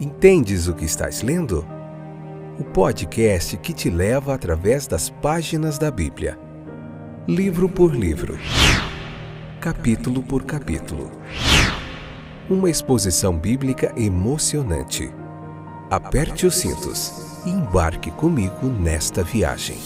Entendes o que estás lendo? O podcast que te leva através das páginas da Bíblia. Livro por livro. Capítulo por capítulo. Uma exposição bíblica emocionante. Aperte os cintos e embarque comigo nesta viagem.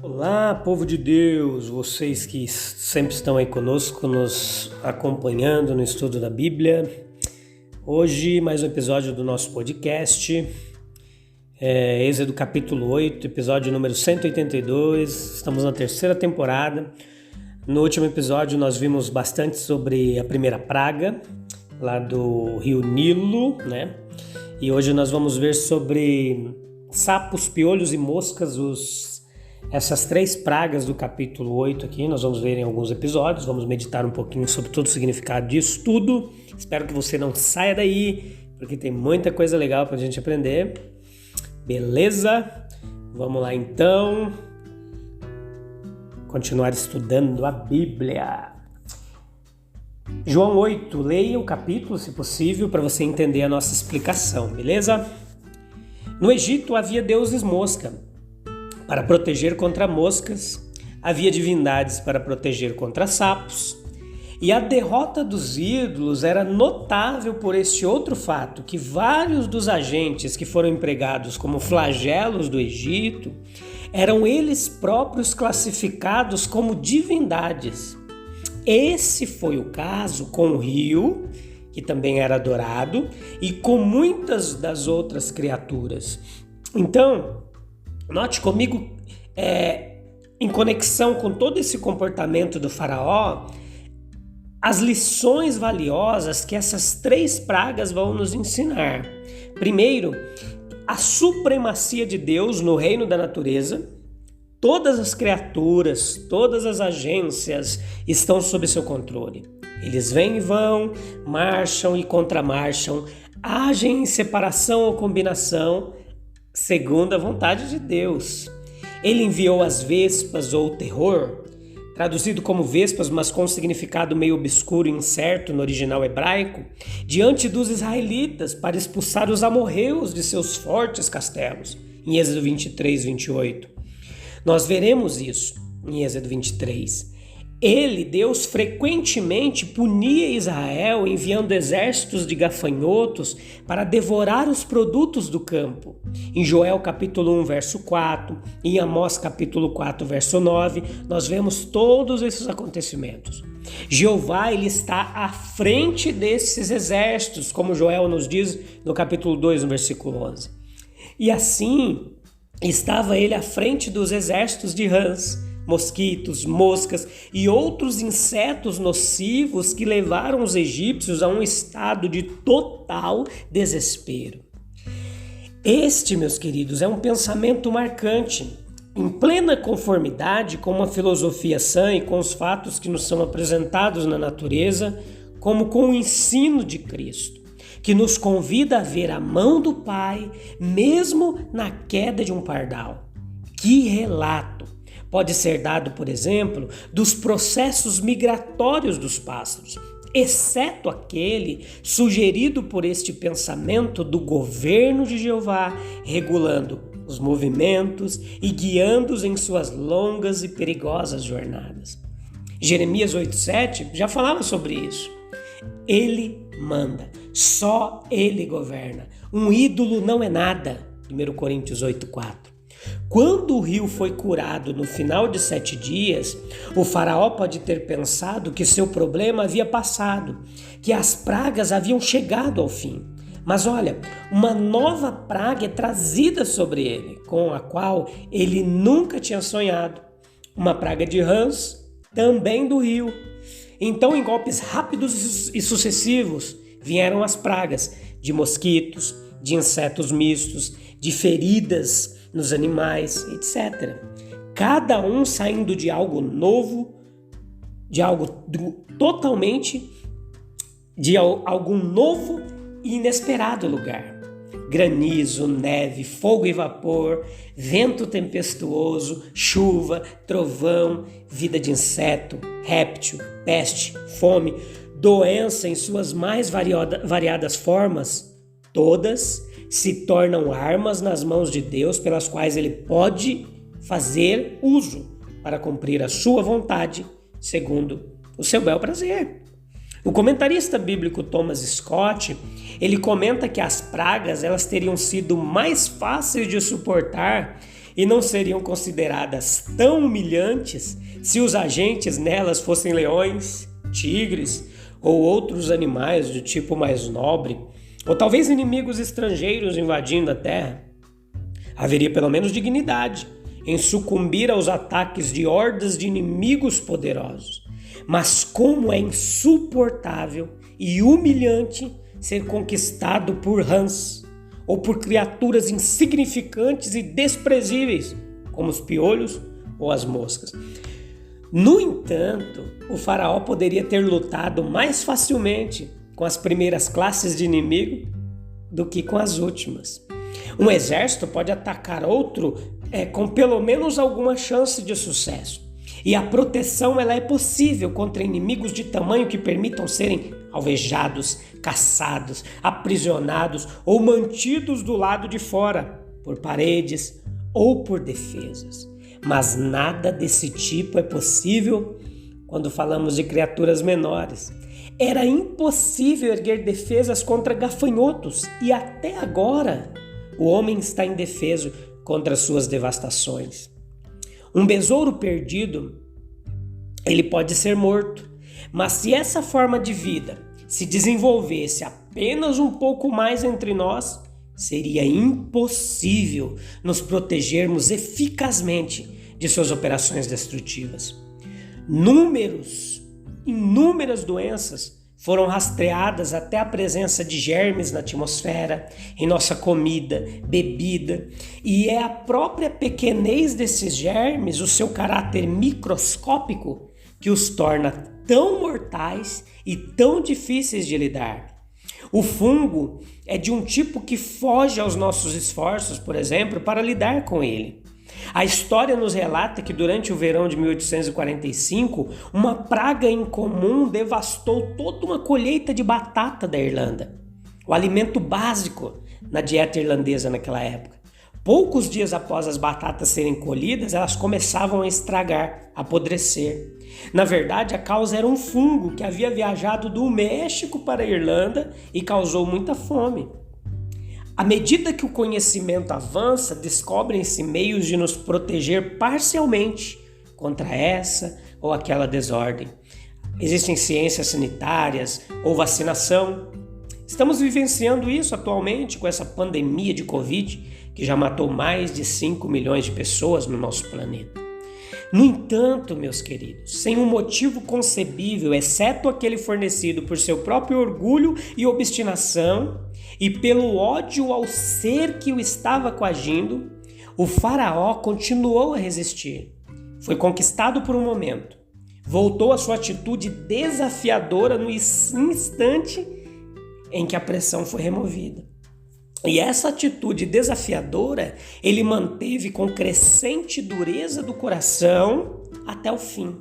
Olá, povo de Deus, vocês que sempre estão aí conosco, nos acompanhando no estudo da Bíblia. Hoje, mais um episódio do nosso podcast, Êxodo capítulo 8, episódio número 182, estamos na terceira temporada. No último episódio nós vimos bastante sobre a primeira praga, lá do rio Nilo, né? E hoje nós vamos ver sobre sapos, piolhos e moscas, essas três pragas do capítulo 8 aqui, nós vamos ver em alguns episódios, vamos meditar um pouquinho sobre todo o significado disso tudo. Espero que você não saia daí, porque tem muita coisa legal pra gente aprender. Beleza? Vamos lá então. Continuar estudando a Bíblia. João 8, leia o capítulo, se possível, para você entender a nossa explicação, beleza? No Egito havia deuses mosca, para proteger contra moscas, havia divindades para proteger contra sapos, e a derrota dos ídolos era notável por este outro fato, que vários dos agentes que foram empregados como flagelos do Egito eram eles próprios classificados como divindades. Esse foi o caso com o rio, que também era adorado, e com muitas das outras criaturas. Então, note comigo, em conexão com todo esse comportamento do faraó, as lições valiosas que essas três pragas vão nos ensinar. Primeiro, a supremacia de Deus no reino da natureza. Todas as criaturas, todas as agências estão sob seu controle. Eles vêm e vão, marcham e contramarcham, agem em separação ou combinação, segundo a vontade de Deus. Ele enviou as vespas ou terror, traduzido como vespas, mas com significado meio obscuro e incerto no original hebraico, diante dos israelitas para expulsar os amorreus de seus fortes castelos, em Êxodo 23, 28. Nós veremos isso em Êxodo 23. Deus, frequentemente punia Israel enviando exércitos de gafanhotos para devorar os produtos do campo. Em Joel capítulo 1, verso 4, em Amós capítulo 4, verso 9, nós vemos todos esses acontecimentos. Jeová, ele está à frente desses exércitos, como Joel nos diz no capítulo 2, no versículo 11. E assim, estava ele à frente dos exércitos de rãs, mosquitos, moscas e outros insetos nocivos que levaram os egípcios a um estado de total desespero. Este, meus queridos, é um pensamento marcante, em plena conformidade com uma filosofia sã e com os fatos que nos são apresentados na natureza, como com o ensino de Cristo, que nos convida a ver a mão do Pai, mesmo na queda de um pardal. Que relato pode ser dado, por exemplo, dos processos migratórios dos pássaros, exceto aquele sugerido por este pensamento do governo de Jeová, regulando os movimentos e guiando-os em suas longas e perigosas jornadas. Jeremias 8,7 já falava sobre isso. Ele manda, só ele governa. Um ídolo não é nada. 1 Coríntios 8,4. Quando o rio foi curado no final de 7 dias, o faraó pode ter pensado que seu problema havia passado, que as pragas haviam chegado ao fim. Mas olha, uma nova praga é trazida sobre ele, com a qual ele nunca tinha sonhado. Uma praga de rãs, também do rio. Então, em golpes rápidos e sucessivos, vieram as pragas de mosquitos, de insetos mistos, de feridas nos animais, etc. Cada um saindo de algo novo, de algo totalmente, de algum novo e inesperado lugar. granizo, neve, fogo e vapor, vento tempestuoso, chuva, trovão, vida de inseto, réptil, peste, fome, doença em suas mais variadas formas, todas se tornam armas nas mãos de Deus pelas quais ele pode fazer uso para cumprir a sua vontade segundo o seu bel prazer. O comentarista bíblico Thomas Scott, ele comenta que as pragas elas teriam sido mais fáceis de suportar e não seriam consideradas tão humilhantes se os agentes nelas fossem leões, tigres ou outros animais do tipo mais nobre, ou talvez inimigos estrangeiros invadindo a terra. Haveria pelo menos dignidade em sucumbir aos ataques de hordas de inimigos poderosos. Mas como é insuportável e humilhante ser conquistado por rãs ou por criaturas insignificantes e desprezíveis, como os piolhos ou as moscas. No entanto, o faraó poderia ter lutado mais facilmente com as primeiras classes de inimigo do que com as últimas. Um exército pode atacar outro com pelo menos alguma chance de sucesso. E a proteção ela é possível contra inimigos de tamanho que permitam serem alvejados, caçados, aprisionados ou mantidos do lado de fora, por paredes ou por defesas. Mas nada desse tipo é possível quando falamos de criaturas menores. Era impossível erguer defesas contra gafanhotos e até agora o homem está indefeso contra suas devastações. Um besouro perdido, ele pode ser morto, mas se essa forma de vida se desenvolvesse apenas um pouco mais entre nós, seria impossível nos protegermos eficazmente de suas operações destrutivas. Inúmeras doenças foram rastreadas até a presença de germes na atmosfera, em nossa comida, bebida, e é a própria pequenez desses germes, o seu caráter microscópico, que os torna tão mortais e tão difíceis de lidar. O fungo é de um tipo que foge aos nossos esforços, por exemplo, para lidar com ele. A história nos relata que durante o verão de 1845, uma praga incomum devastou toda uma colheita de batata da Irlanda, o alimento básico na dieta irlandesa naquela época. Poucos dias após as batatas serem colhidas, elas começavam a estragar, a apodrecer. Na verdade, a causa era um fungo que havia viajado do México para a Irlanda e causou muita fome. À medida que o conhecimento avança, descobrem-se meios de nos proteger parcialmente contra essa ou aquela desordem. Existem ciências sanitárias ou vacinação. Estamos vivenciando isso atualmente com essa pandemia de Covid, que já matou mais de 5 milhões de pessoas no nosso planeta. No entanto, meus queridos, sem um motivo concebível, exceto aquele fornecido por seu próprio orgulho e obstinação, e pelo ódio ao ser que o estava coagindo, o faraó continuou a resistir. Foi conquistado por um momento. Voltou à sua atitude desafiadora no instante em que a pressão foi removida. E essa atitude desafiadora ele manteve com crescente dureza do coração até o fim.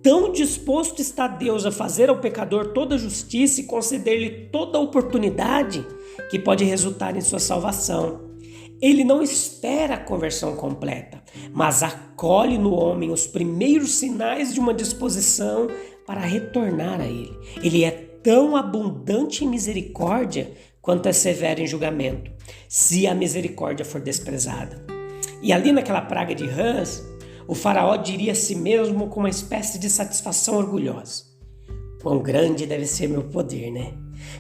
Tão disposto está Deus a fazer ao pecador toda a justiça e conceder-lhe toda a oportunidade que pode resultar em sua salvação. Ele não espera a conversão completa, mas acolhe no homem os primeiros sinais de uma disposição para retornar a ele. Ele é tão abundante em misericórdia quanto é severo em julgamento, se a misericórdia for desprezada. E ali naquela praga de rãs, o faraó diria a si mesmo com uma espécie de satisfação orgulhosa: quão grande deve ser meu poder, né?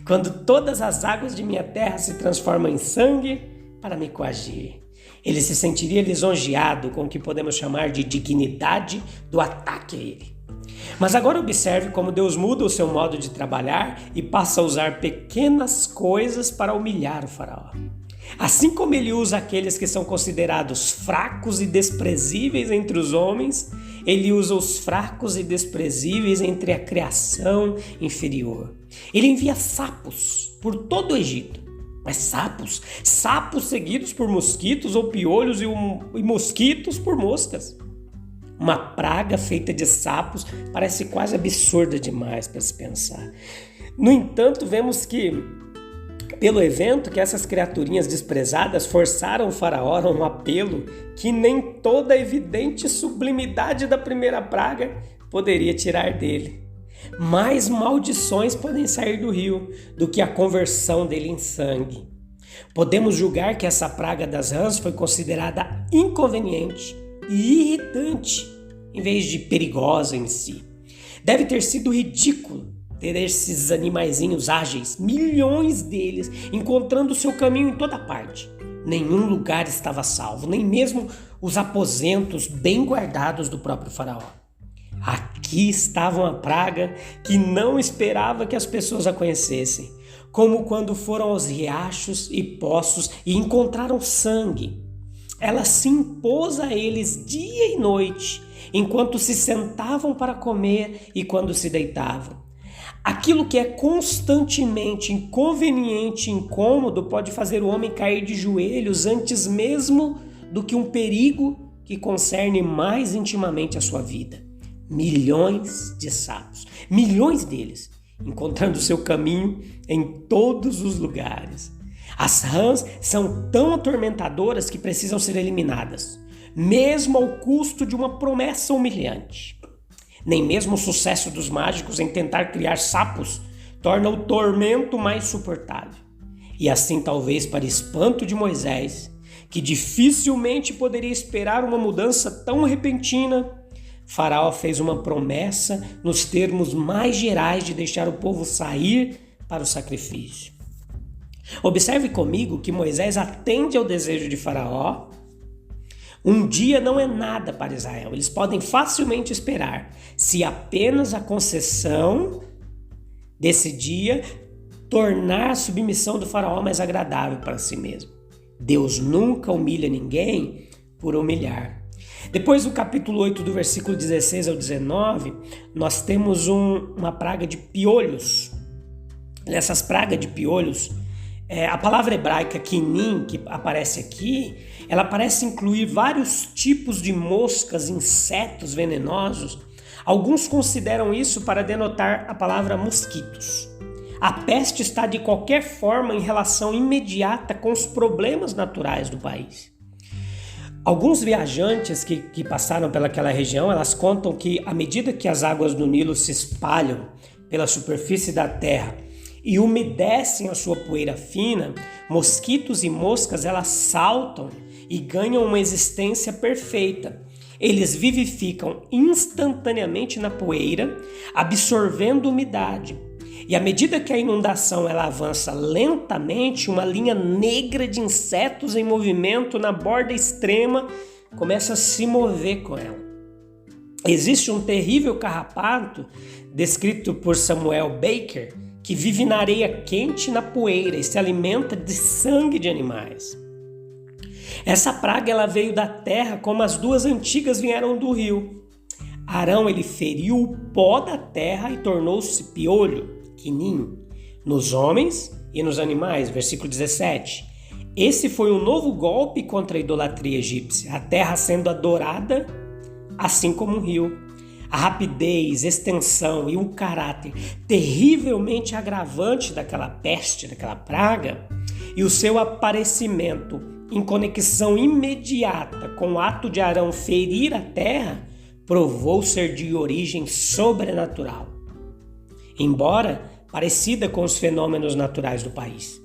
Quando todas as águas de minha terra se transformam em sangue para me coagir. Ele se sentiria lisonjeado com o que podemos chamar de dignidade do ataque a ele. Mas agora observe como Deus muda o seu modo de trabalhar e passa a usar pequenas coisas para humilhar o faraó. Assim como ele usa aqueles que são considerados fracos e desprezíveis entre os homens, ele usa os fracos e desprezíveis entre a criação inferior. Ele envia sapos por todo o Egito, Mas sapos seguidos por mosquitos ou piolhos e mosquitos por moscas. Uma praga feita de sapos parece quase absurda demais para se pensar. No entanto, vemos que, pelo evento, que essas criaturinhas desprezadas forçaram o faraó a um apelo que nem toda a evidente sublimidade da primeira praga poderia tirar dele. Mais maldições podem sair do rio do que a conversão dele em sangue. Podemos julgar que essa praga das rãs foi considerada inconveniente e irritante, em vez de perigosa em si. Deve ter sido ridículo ter esses animaizinhos ágeis, milhões deles, encontrando seu caminho em toda parte. Nenhum lugar estava salvo, nem mesmo os aposentos bem guardados do próprio faraó. Aqui estava uma praga que não esperava que as pessoas a conhecessem, como quando foram aos riachos e poços e encontraram sangue. Ela se impôs a eles dia e noite, enquanto se sentavam para comer e quando se deitavam. Aquilo que é constantemente inconveniente e incômodo pode fazer o homem cair de joelhos antes mesmo do que um perigo que concerne mais intimamente a sua vida. Milhões de sapos, milhões deles, encontrando seu caminho em todos os lugares. As rãs são tão atormentadoras que precisam ser eliminadas, mesmo ao custo de uma promessa humilhante. Nem mesmo o sucesso dos mágicos em tentar criar sapos torna o tormento mais suportável. E assim, talvez para espanto de Moisés, que dificilmente poderia esperar uma mudança tão repentina, Faraó fez uma promessa nos termos mais gerais de deixar o povo sair para o sacrifício. Observe comigo que Moisés atende ao desejo de Faraó. Um dia não é nada para Israel. Eles podem facilmente esperar, se apenas a concessão desse dia tornar a submissão do faraó mais agradável para si mesmo. Deus nunca humilha ninguém por humilhar. Depois do capítulo 8, do versículo 16 ao 19, nós temos uma praga de piolhos. Nessas pragas de piolhos, a palavra hebraica quinim, que aparece aqui, ela parece incluir vários tipos de moscas, insetos venenosos. Alguns consideram isso para denotar a palavra mosquitos. A peste está de qualquer forma em relação imediata com os problemas naturais do país. Alguns viajantes que passaram pelaquela região, elas contam que à medida que as águas do Nilo se espalham pela superfície da terra e umedecem a sua poeira fina, mosquitos e moscas elas saltam e ganham uma existência perfeita. Eles vivificam instantaneamente na poeira, absorvendo umidade. E à medida que a inundação ela avança lentamente, uma linha negra de insetos em movimento na borda extrema começa a se mover com ela. Existe um terrível carrapato, descrito por Samuel Baker, que vive na areia quente e na poeira e se alimenta de sangue de animais. Essa praga ela veio da terra como as duas antigas vieram do rio. Arão ele feriu o pó da terra e tornou-se piolho, quinim, nos homens e nos animais. Versículo 17. Esse foi um novo golpe contra a idolatria egípcia, a terra sendo adorada assim como um rio. A rapidez, extensão e o caráter terrivelmente agravante daquela peste, daquela praga, e o seu aparecimento em conexão imediata com o ato de Arão ferir a terra, provou ser de origem sobrenatural, embora parecida com os fenômenos naturais do país.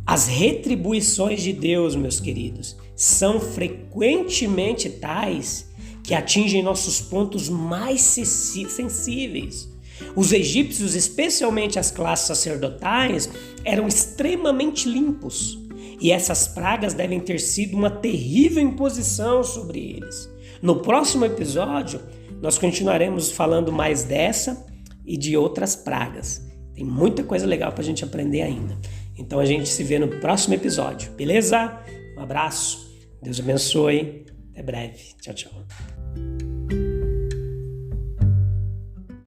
As retribuições de Deus, meus queridos, são frequentemente tais que atingem nossos pontos mais sensíveis. Os egípcios, especialmente as classes sacerdotais, eram extremamente limpos, e essas pragas devem ter sido uma terrível imposição sobre eles. No próximo episódio, nós continuaremos falando mais dessa e de outras pragas. Tem muita coisa legal para a gente aprender ainda. Então a gente se vê no próximo episódio, beleza? Um abraço, Deus abençoe, até breve. Tchau, tchau.